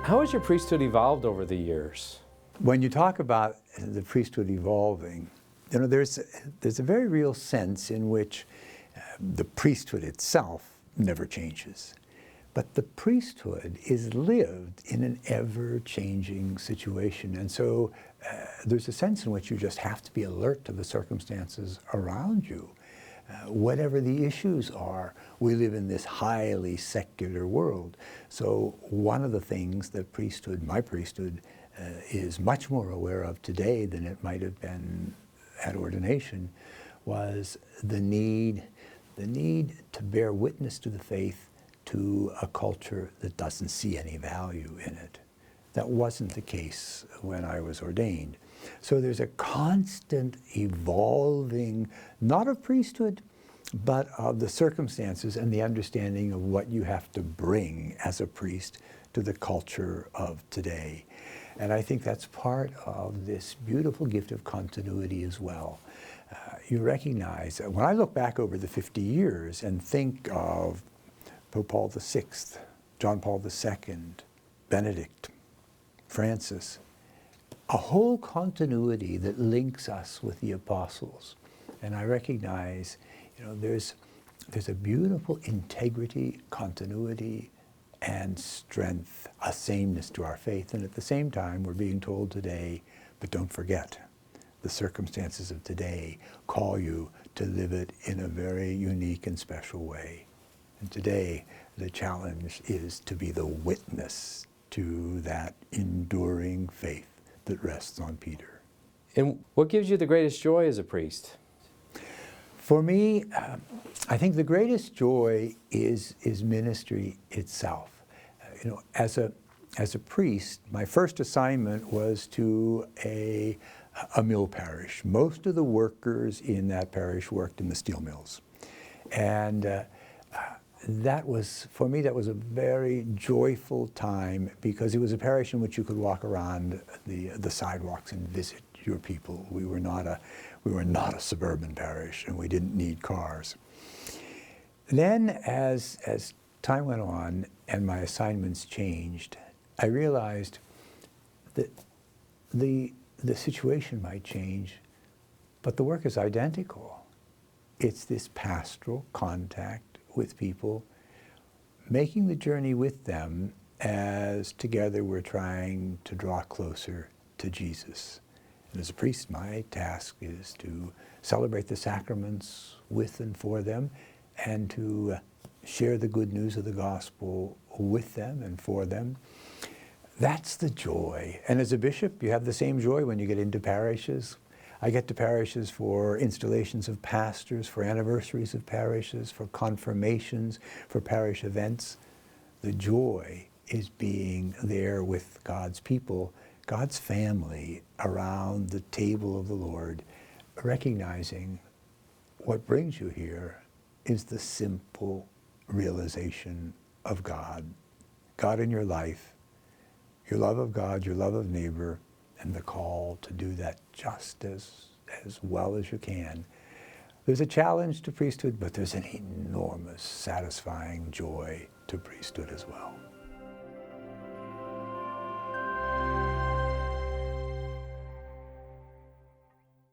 How has your priesthood evolved over the years? When you talk about the priesthood evolving, there's a very real sense in which the priesthood itself never changes. But the priesthood is lived in an ever-changing situation. And so there's a sense in which you just have to be alert to the circumstances around you. Whatever the issues are, we live in this highly secular world. So one of the things that my priesthood, is much more aware of today than it might have been at ordination was the need to bear witness to the faith to a culture that doesn't see any value in it. That wasn't the case when I was ordained. So there's a constant evolving, not of priesthood, but of the circumstances and the understanding of what you have to bring as a priest to the culture of today. And I think that's part of this beautiful gift of continuity as well. You recognize, when I look back over the 50 years and think of Pope Paul VI, John Paul II, Benedict, Francis, a whole continuity that links us with the apostles. And I recognize, there's a beautiful integrity, continuity, and strength, a sameness to our faith. And at the same time, we're being told today, but don't forget, the circumstances of today call you to live it in a very unique and special way. And today, the challenge is to be the witness to that enduring faith that rests on Peter. And what gives you the greatest joy as a priest? For me, I think the greatest joy is ministry itself. As a priest, my first assignment was to a mill parish. Most of the workers in that parish worked in the steel mills. And for me, that was a very joyful time because it was a parish in which you could walk around the sidewalks and visit your people. We were not a suburban parish, and we didn't need cars. Then, as time went on and my assignments changed, I realized that the situation might change, but the work is identical. It's this pastoral contact with people, making the journey with them as together we're trying to draw closer to Jesus. And as a priest, my task is to celebrate the sacraments with and for them, and to share the good news of the gospel with them and for them. That's the joy. And as a bishop, you have the same joy when you get into parishes. I get to parishes for installations of pastors, for anniversaries of parishes, for confirmations, for parish events. The joy is being there with God's people, God's family, around the table of the Lord, recognizing what brings you here is the simple realization of God. God in your life, your love of God, your love of neighbor, and the call to do that just as well as you can. There's a challenge to priesthood, but there's an enormous, satisfying joy to priesthood as well.